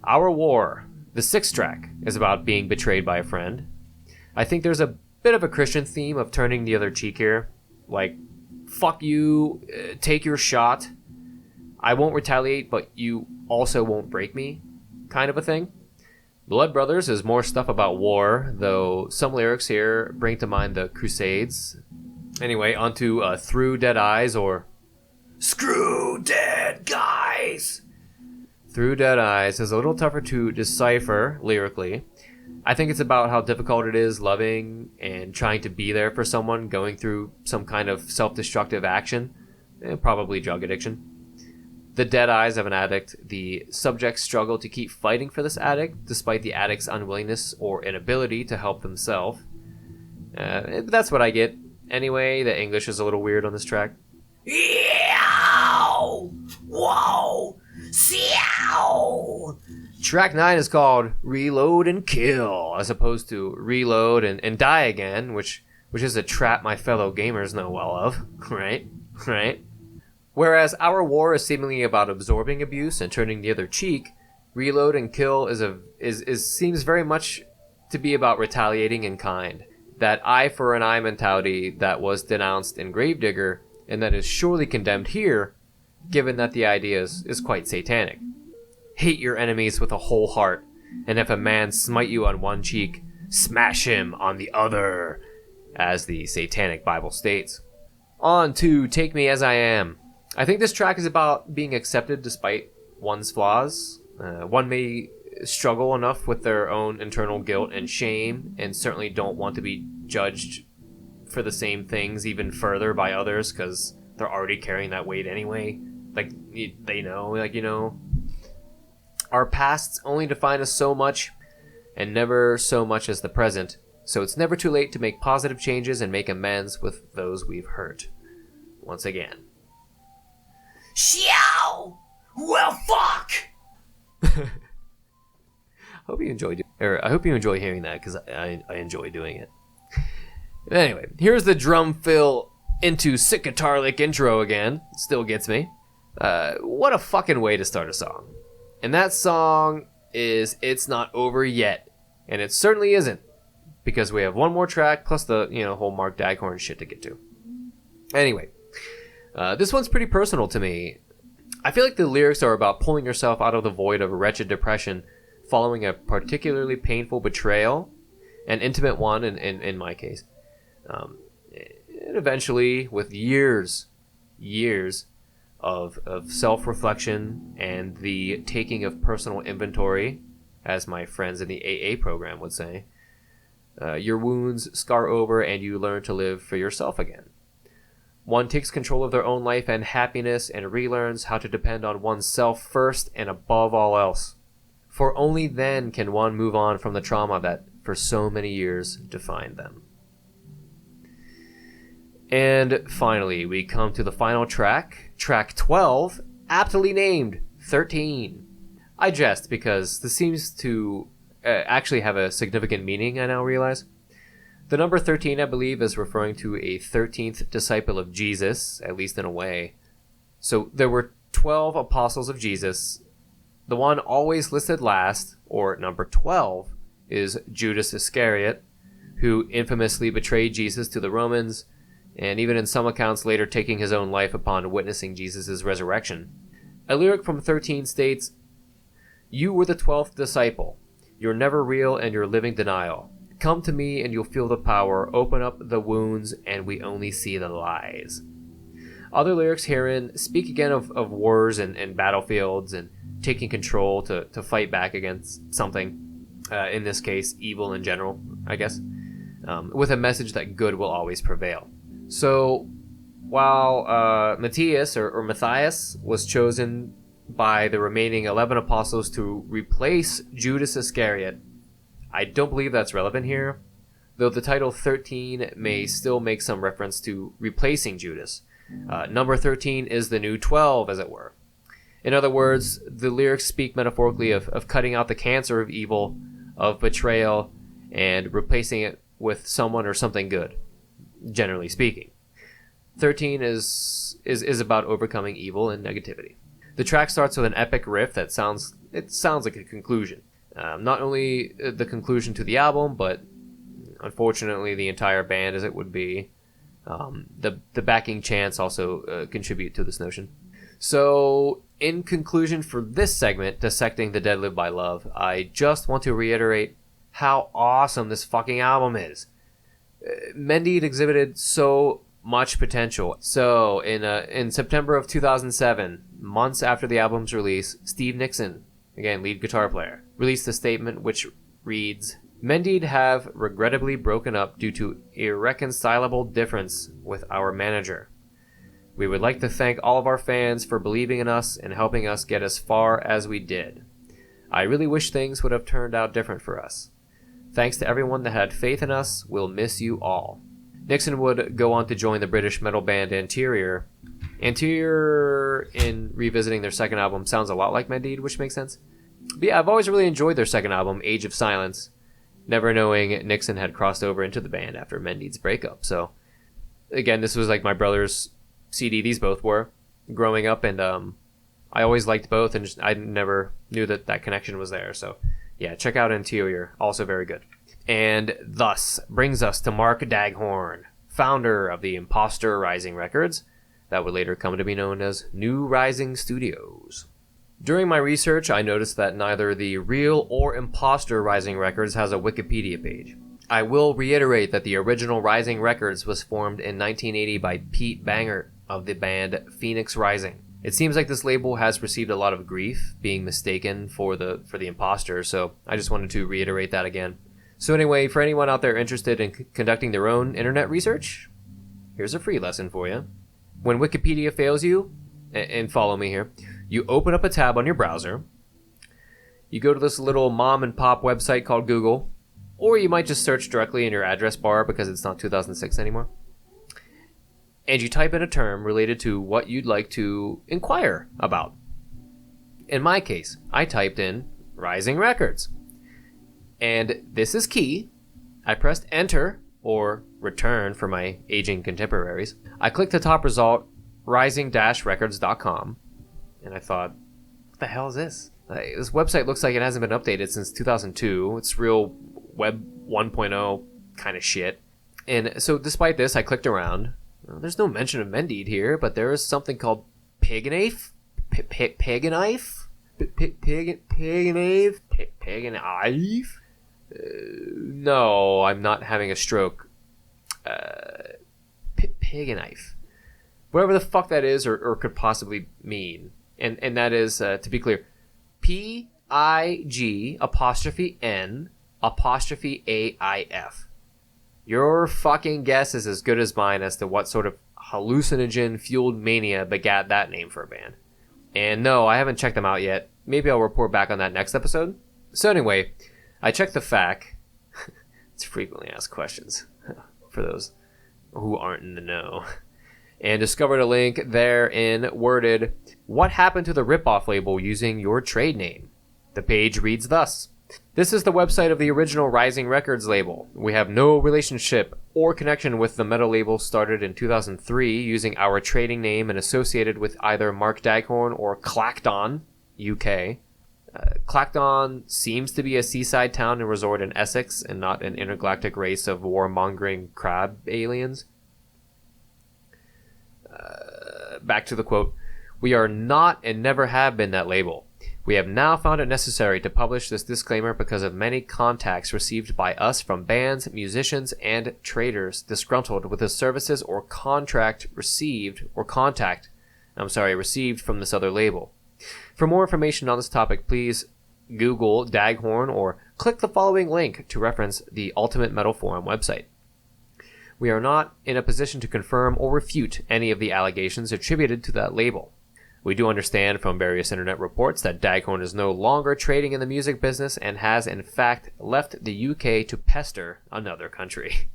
Our War, the sixth track, is about being betrayed by a friend. I think there's a bit of a Christian theme of turning the other cheek here. Like, fuck you, take your shot. I won't retaliate, but you also won't break me, kind of a thing. Blood Brothers is more stuff about war, though some lyrics here bring to mind the Crusades. Anyway, onto Through Dead Eyes, or Screw Dead Guys. Through Dead Eyes is a little tougher to decipher lyrically. I think it's about how difficult it is loving and trying to be there for someone going through some kind of self-destructive action, probably drug addiction. The dead eyes of an addict, the subject's struggle to keep fighting for this addict despite the addict's unwillingness or inability to help themselves. That's what I get. Anyway, the English is a little weird on this track. Yow! Whoa! Seow! Track 9 is called Reload and Kill, as opposed to Reload and Die Again, which is a trap my fellow gamers know well of, right? Right? Whereas Our War is seemingly about absorbing abuse and turning the other cheek, Reload and Kill seems very much to be about retaliating in kind. That eye for an eye mentality that was denounced in Gravedigger and that is surely condemned here, given that the idea is quite satanic. Hate your enemies with a whole heart, and if a man smite you on one cheek, smash him on the other, as the satanic Bible states. On to Take Me As I Am. I think this track is about being accepted despite one's flaws. One may struggle enough with their own internal guilt and shame, and certainly don't want to be judged for the same things even further by others because they're already carrying that weight anyway. They know. Our pasts only define us so much, and never so much as the present, so it's never too late to make positive changes and make amends with those we've hurt. Once again. Xiao! Well, fuck! I hope you enjoy hearing that, because I enjoy doing it. Anyway, here's the drum fill into sick guitar lick intro again. Still gets me. What a fucking way to start a song. And that song is It's Not Over Yet. And it certainly isn't, because we have one more track plus the whole Mark Daghorn shit to get to. Anyway, this one's pretty personal to me. I feel like the lyrics are about pulling yourself out of the void of wretched depression following a particularly painful betrayal, an intimate one in my case. And eventually, with years of self-reflection and the taking of personal inventory, as my friends in the AA program would say, your wounds scar over and you learn to live for yourself again. One takes control of their own life and happiness and relearns how to depend on oneself first and above all else. For only then can one move on from the trauma that for so many years defined them. And finally, we come to the final track, track 12, aptly named 13. I jest because this seems to actually have a significant meaning, I now realize. The number 13, I believe, is referring to a 13th disciple of Jesus, at least in a way. So there were 12 apostles of Jesus. The one always listed last, or number 12, is Judas Iscariot, who infamously betrayed Jesus to the Romans, and even in some accounts later taking his own life upon witnessing Jesus' resurrection. A lyric from 13 states, "You were the 12th disciple. You're never real and you're living denial. Come to me and you'll feel the power. Open up the wounds and we only see the lies." Other lyrics herein speak again of wars and battlefields and taking control to fight back against something. In this case, evil in general, I guess. With a message that good will always prevail. So, while Matthias or Matthias was chosen by the remaining 11 apostles to replace Judas Iscariot, I don't believe that's relevant here, though the title 13 may still make some reference to replacing Judas. Number 13 is the new 12, as it were. In other words, the lyrics speak metaphorically of cutting out the cancer of evil, of betrayal, and replacing it with someone or something good, generally speaking. 13 is about overcoming evil and negativity. The track starts with an epic riff that sounds like a conclusion. Not only the conclusion to the album, but unfortunately the entire band, as it would be. The backing chants also contribute to this notion. So, in conclusion for this segment, Dissecting the Dead Live by Love, I just want to reiterate how awesome this fucking album is. Mendeed exhibited so much potential. So in September of 2007, months after the album's release, Steve Nixon, again lead guitar player, released a statement which reads, Mendeed have regrettably broken up due to irreconcilable difference with our manager. We would like to thank all of our fans for believing in us and helping us get as far as we did. I really wish things would have turned out different for us. Thanks to everyone that had faith in us. We'll miss you all. Nixon would go on to join the British metal band Anterior. Anterior, in revisiting their second album, sounds a lot like Mendeed, which makes sense. But yeah, I've always really enjoyed their second album, Age of Silence, never knowing Nixon had crossed over into the band after Mendeed's breakup. So, again, this was like my brother's CD, these both were, growing up, and I always liked both, and I never knew that connection was there. So, yeah, check out Interior, also very good. And thus brings us to Mark Daghorn, founder of the Imposter Rising Records, that would later come to be known as New Rising Studios. During my research, I noticed that neither the Real or Imposter Rising Records has a Wikipedia page. I will reiterate that the original Rising Records was formed in 1980 by Pete Bangert of the band Phoenix Rising. It seems like this label has received a lot of grief, being mistaken for the imposter, so I just wanted to reiterate that again. So anyway, for anyone out there interested in conducting their own internet research, here's a free lesson for you. When Wikipedia fails you, and follow me here, you open up a tab on your browser, you go to this little mom and pop website called Google, or you might just search directly in your address bar because it's not 2006 anymore, and you type in a term related to what you'd like to inquire about. In my case, I typed in Rising Records. And this is key. I pressed enter, or return for my aging contemporaries. I clicked the top result, rising-records.com, and I thought, what the hell is this? This website looks like it hasn't been updated since 2002. It's real Web 1.0 kind of shit. And so despite this, I clicked around. There's no mention of Mendeed here, but there is something called Paganife? Paganife? Paganife? No, I'm not having a stroke. Paganife. Whatever the fuck that is or could possibly mean. And that is, to be clear, P-I-G''N''AIF. Your fucking guess is as good as mine as to what sort of hallucinogen-fueled mania begat that name for a band. And no, I haven't checked them out yet. Maybe I'll report back on that next episode. So anyway, I checked the FAQ. It's frequently asked questions for those who aren't in the know. And discovered a link therein worded, "What happened to the ripoff label using your trade name?" The page reads thus. This is the website of the original Rising Records label. We have no relationship or connection with the metal label started in 2003 using our trading name and associated with either Mark Daghorn or Clacton, UK. Clacton seems to be a seaside town and resort in Essex and not an intergalactic race of warmongering crab aliens. Back to the quote. We are not and never have been that label. We have now found it necessary to publish this disclaimer because of many contacts received by us from bands, musicians, and traders disgruntled with the services or contact received from this other label. For more information on this topic, please Google Daghorn or click the following link to reference the Ultimate Metal Forum website. We are not in a position to confirm or refute any of the allegations attributed to that label. We do understand from various internet reports that Daghorn is no longer trading in the music business and has in fact left the UK to pester another country.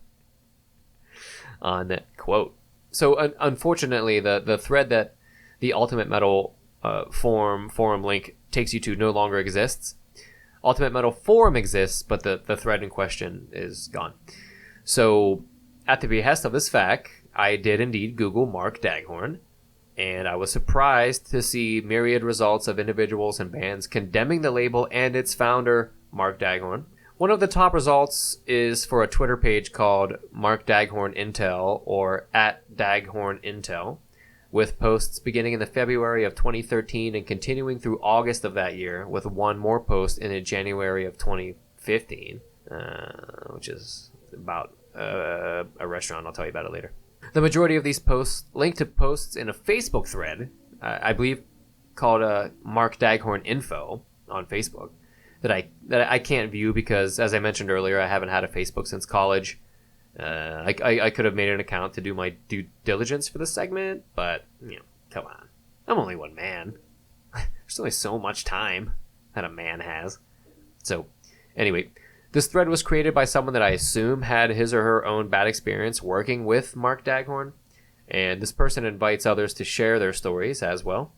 Unquote. So unfortunately, the thread that the Ultimate Metal forum link takes you to no longer exists. Ultimate Metal Forum exists, but the thread in question is gone. So at the behest of this fact, I did indeed Google Mark Daghorn, and I was surprised to see myriad results of individuals and bands condemning the label and its founder, Mark Daghorn. One of the top results is for a Twitter page called Mark Daghorn Intel, or @DaghornIntel, with posts beginning in the February of 2013 and continuing through August of that year, with one more post in the January of 2015, which is about a restaurant. I'll tell you about it later. The majority of these posts link to posts in a Facebook thread, I believe called Mark Daghorn Info on Facebook, that I can't view because, as I mentioned earlier, I haven't had a Facebook since college. I could have made an account to do my due diligence for this segment, but, come on. I'm only one man. There's only so much time that a man has. So, anyway, this thread was created by someone that I assume had his or her own bad experience working with Mark Daghorn, and this person invites others to share their stories as well.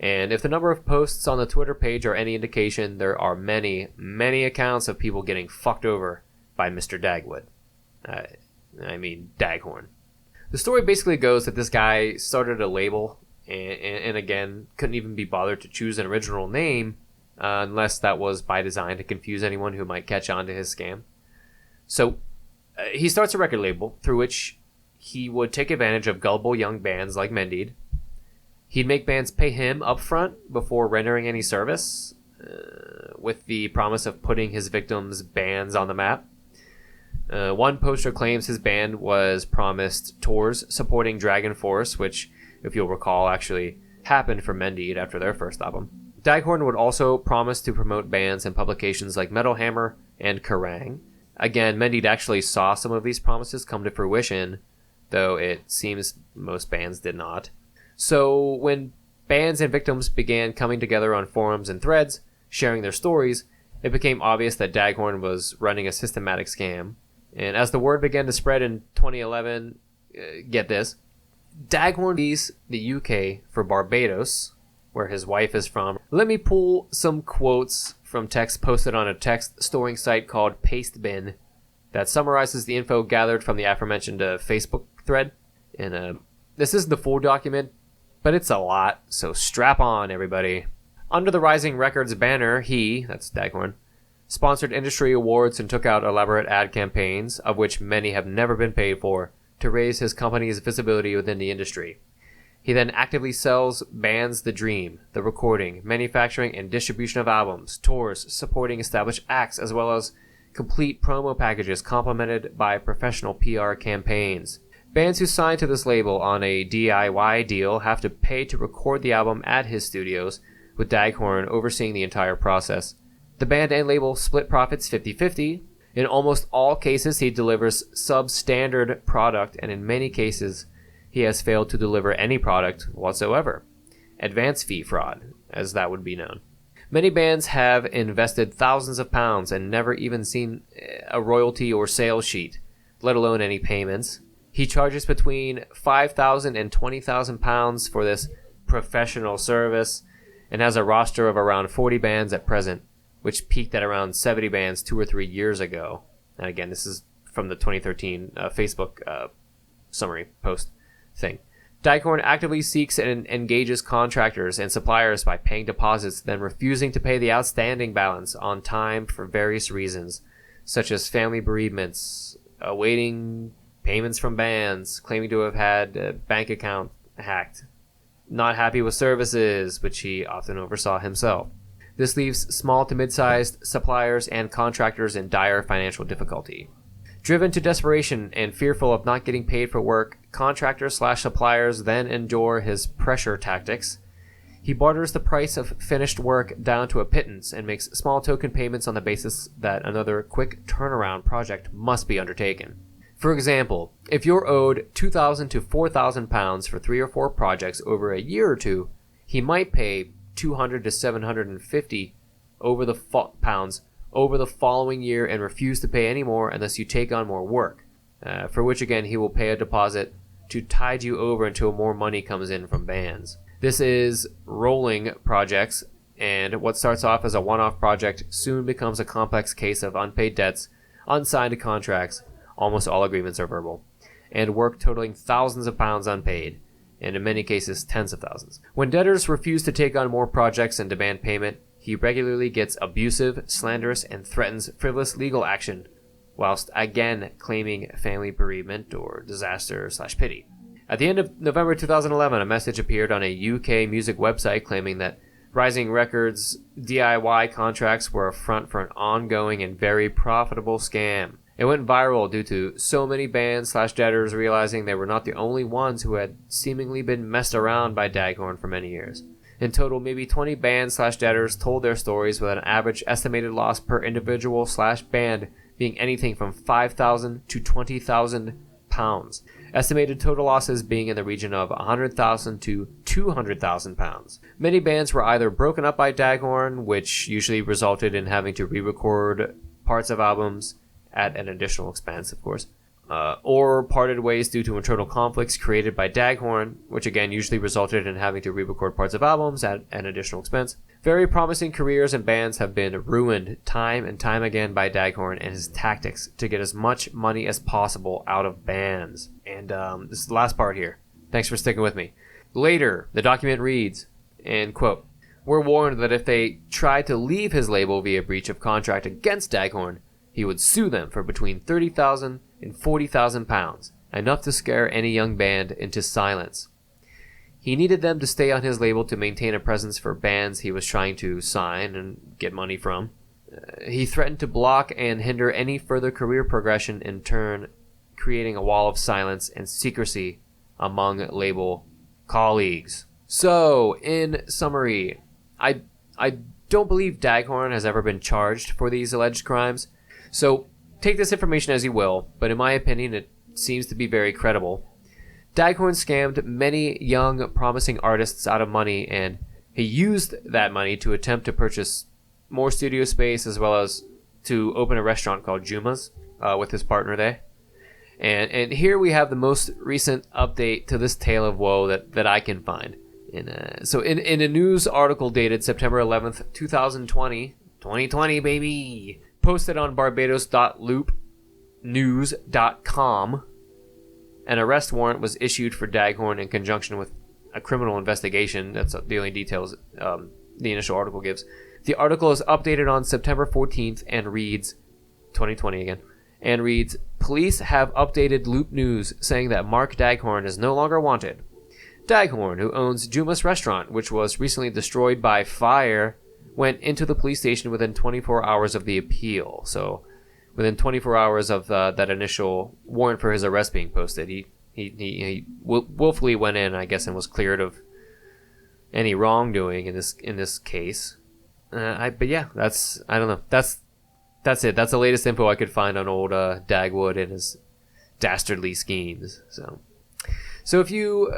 And if the number of posts on the Twitter page are any indication, there are many, many accounts of people getting fucked over by Mr. Daghorn. The story basically goes that this guy started a label and again, couldn't even be bothered to choose an original name unless that was by design to confuse anyone who might catch on to his scam. So he starts a record label through which he would take advantage of gullible young bands like Mendeed. He'd make bands pay him upfront before rendering any service, with the promise of putting his victims' bands on the map. One poster claims his band was promised tours supporting Dragon Force, which, if you'll recall, actually happened for Mendeed after their first album. Daghorn would also promise to promote bands in publications like Metal Hammer and Kerrang. Again, Mendeed actually saw some of these promises come to fruition, though it seems most bands did not. So when bands and victims began coming together on forums and threads, sharing their stories, it became obvious that Daghorn was running a systematic scam. And as the word began to spread in 2011, get this, Daghorn leaves the UK for Barbados, where his wife is from. Let me pull some quotes from text posted on a text storing site called Pastebin that summarizes the info gathered from the aforementioned Facebook thread. And this isn't the full document, but it's a lot, so strap on, everybody. Under the Rising Records banner, that's Daghorn, sponsored industry awards and took out elaborate ad campaigns, of which many have never been paid for, to raise his company's visibility within the industry. He then actively sells bands the dream, the recording, manufacturing, and distribution of albums, tours supporting established acts, as well as complete promo packages complemented by professional PR campaigns. Bands who sign to this label on a DIY deal have to pay to record the album at his studios, with Daghorn overseeing the entire process. The band and label split profits 50-50. In almost all cases, he delivers substandard product, and in many cases, he has failed to deliver any product whatsoever. Advance fee fraud, as that would be known. Many bands have invested thousands of pounds and never even seen a royalty or sales sheet, let alone any payments. He charges between £5,000 and £20,000 for this professional service and has a roster of around 40 bands at present, which peaked at around 70 bands 2 or 3 years ago. And again, this is from the 2013 Facebook summary post thing. Daghorn actively seeks and engages contractors and suppliers by paying deposits, then refusing to pay the outstanding balance on time for various reasons, such as family bereavements, awaiting payments from bands, claiming to have had a bank account hacked, not happy with services, which he often oversaw himself. This leaves small to mid-sized suppliers and contractors in dire financial difficulty. Driven to desperation and fearful of not getting paid for work, contractors/suppliers then endure his pressure tactics. He barters the price of finished work down to a pittance and makes small token payments on the basis that another quick turnaround project must be undertaken. For example, if you're owed £2,000 to £4,000 for 3 or 4 projects over a year or two, he might pay £200 to £750 pounds over the following year and refuse to pay any more unless you take on more work, for which again he will pay a deposit to tide you over until more money comes in from bands. This is rolling projects, and what starts off as a one-off project soon becomes a complex case of unpaid debts, unsigned contracts, almost all agreements are verbal, and work totaling thousands of pounds unpaid, and in many cases tens of thousands. When debtors refuse to take on more projects and demand payment, he regularly gets abusive, slanderous, and threatens frivolous legal action, whilst again claiming family bereavement or disaster/pity. At the end of November 2011, a message appeared on a UK music website claiming that Rising Records DIY contracts were a front for an ongoing and very profitable scam. It went viral due to so many bands/debtors realizing they were not the only ones who had seemingly been messed around by Daghorn for many years. In total, maybe 20 bands/debtors told their stories, with an average estimated loss per individual/band being anything from £5,000 to £20,000. Estimated total losses being in the region of £100,000 to £200,000. Many bands were either broken up by Daghorn, which usually resulted in having to re-record parts of albums at an additional expense, of course, or parted ways due to internal conflicts created by Daghorn, which again usually resulted in having to re-record parts of albums at an additional expense. Very promising careers and bands have been ruined time and time again by Daghorn and his tactics to get as much money as possible out of bands. And this is the last part here. Thanks for sticking with me. Later, the document reads, and quote, "We're warned that if they tried to leave his label via breach of contract against Daghorn, he would sue them for between £30,000 and £40,000, enough to scare any young band into silence. He needed them to stay on his label to maintain a presence for bands he was trying to sign and get money from. He threatened to block and hinder any further career progression, in turn creating a wall of silence and secrecy among label colleagues." So, in summary, I don't believe Daghorn has ever been charged for these alleged crimes. So, take this information as you will, but in my opinion, it seems to be very credible. Daghorn scammed many young, promising artists out of money, and he used that money to attempt to purchase more studio space, as well as to open a restaurant called Juma's with his partner there. And here we have the most recent update to this tale of woe that I can find. So in a news article dated September 11th, 2020, baby, posted on barbados.loopnews.com, an arrest warrant was issued for Daghorn in conjunction with a criminal investigation. That's the only details the initial article gives. The article is updated on September 14th and reads, 2020 again, and reads, "Police have updated Loop News saying that Mark Daghorn is no longer wanted. Daghorn, who owns Jumas Restaurant, which was recently destroyed by fire, went into the police station within 24 hours of the appeal." So within 24 hours of that initial warrant for his arrest being posted, he willfully went in, I guess, and was cleared of any wrongdoing in this case. But yeah, I don't know. That's it. That's the latest info I could find on old Dagwood and his dastardly schemes. So if you,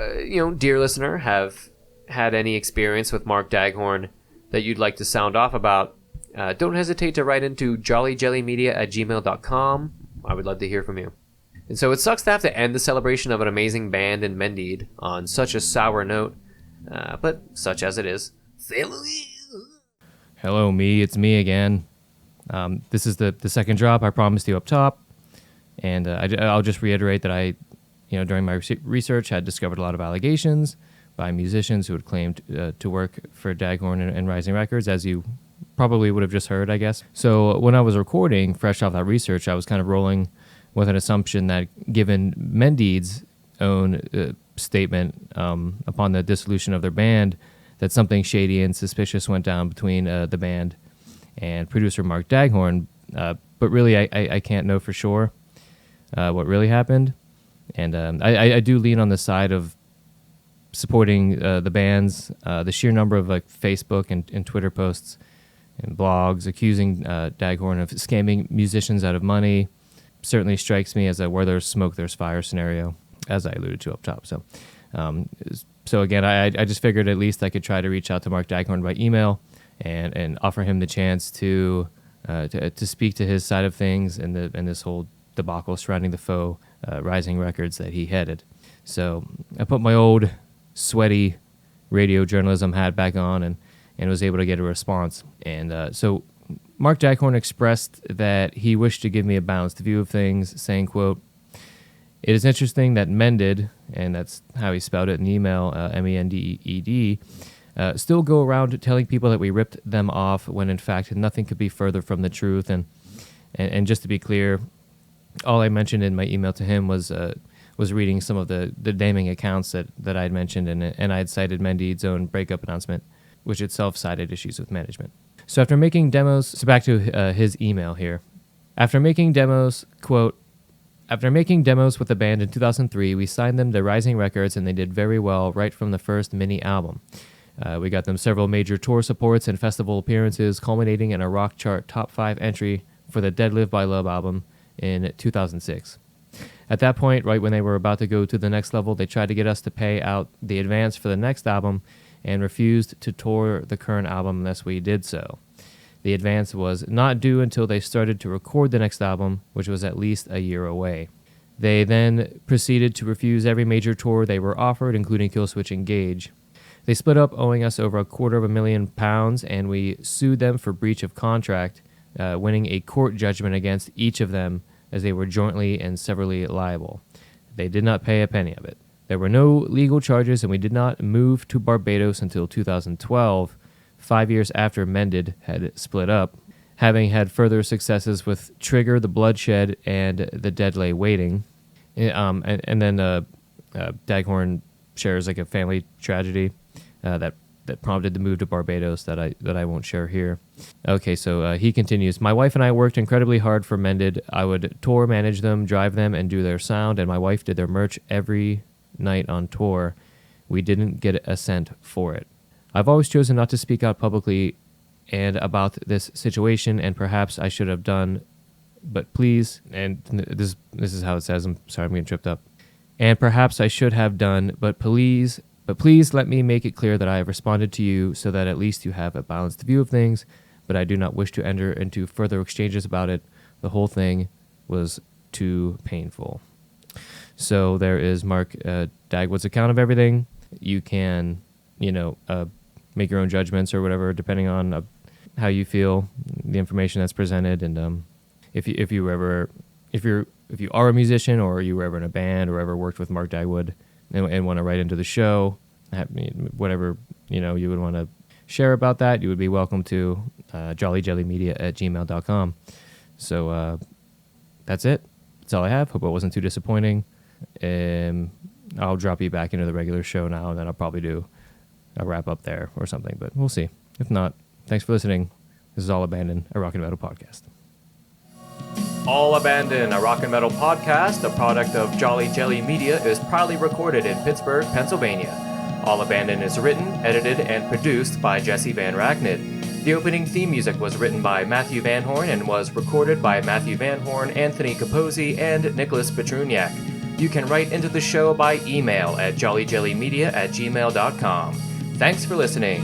dear listener, have had any experience with Mark Daghorn that you'd like to sound off about, don't hesitate to write into jollyjellymedia@gmail.com. I would love to hear from you. And so it sucks to have to end the celebration of an amazing band in Mendeed on such a sour note, but such as it is. Hello, it's me again. This is the second drop I promised you up top, and I'll just reiterate that I, during my research, had discovered a lot of allegations by musicians who had claimed to work for Daghorn and Rising Records, as you probably would have just heard, I guess. So when I was recording, fresh off that research, I was kind of rolling with an assumption that, given Mendeed's own statement upon the dissolution of their band, that something shady and suspicious went down between the band and producer Mark Daghorn. But really, I can't know for sure what really happened. And I do lean on the side of supporting the bands. The sheer number of Facebook and Twitter posts and blogs accusing Daghorn of scamming musicians out of money certainly strikes me as a where there's smoke, there's fire scenario, as I alluded to up top. So again, I just figured at least I could try to reach out to Mark Daghorn by email and offer him the chance to speak to his side of things and this whole debacle surrounding the faux Rising Records that he headed. So I put my old sweaty radio journalism hat back on and was able to get a response. And so Mark Daghorn expressed that he wished to give me a balanced view of things, saying, quote, "It is interesting that Mendeed," and that's how he spelled it in the email, Mendeed, still go around telling people that we ripped them off when in fact nothing could be further from the truth. And just to be clear, all I mentioned in my email to him was reading some of the damning accounts that I had mentioned, and I had cited Mendeed's own breakup announcement, which itself cited issues with management. So after making demos, so back to his email here. After making demos, quote, after making demos with the band in 2003, we signed them to Rising Records, and they did very well right from the first mini album. We got them several major tour supports and festival appearances, culminating in a rock chart top 5 entry for the Dead Live by Love album in 2006. At that point, right when they were about to go to the next level, they tried to get us to pay out the advance for the next album and refused to tour the current album unless we did so. The advance was not due until they started to record the next album, which was at least a year away. They then proceeded to refuse every major tour they were offered, including Killswitch Engage. They split up, owing us over £250,000, and we sued them for breach of contract, winning a court judgment against each of them as they were jointly and severally liable. They did not pay a penny of it. There were no legal charges, and we did not move to Barbados until 2012, 5 years after Mendeed had split up, having had further successes with Trigger, The Bloodshed, and The Dead Lay Waiting. And then Daghorn shares like a family tragedy that prompted the move to Barbados that I won't share here. Okay, so he continues. My wife and I worked incredibly hard for Mendeed. I would tour manage them, drive them, and do their sound, and my wife did their merch every night on tour. We didn't get a cent for it. I've always chosen not to speak out publicly and about this situation, and perhaps I should have done, but please, and this is how it says, I'm sorry, I'm getting tripped up. And perhaps I should have done, but please let me make it clear that I have responded to you so that at least you have a balanced view of things, but I do not wish to enter into further exchanges about it. The whole thing was too painful. So there is Mark Dagwood's account of everything. You can, make your own judgments or whatever, depending on how you feel, the information that's presented. And if you are a musician, or you were ever in a band, or ever worked with Mark Dagwood and want to write into the show, whatever you would want to share about that, you would be welcome to jollyjellymedia@gmail.com. So that's it. That's all I have. Hope it wasn't too disappointing. I'll drop you back into the regular show now, and then I'll probably do a wrap up there or something, but we'll see. If not, thanks for listening. This is All Abandoned, a rock and metal podcast. All Abandoned, a rock and metal podcast, a product of Jolly Jelly Media, is proudly recorded in Pittsburgh, Pennsylvania. All Abandoned is written, edited, and produced by Jesse Van Rachnid. The opening theme music was written by Matthew Van Horn and was recorded by Matthew Van Horn, Anthony Capozzi, and Nicholas Petruniak. You can write into the show by email at jollyjellymedia@gmail.com. Thanks for listening.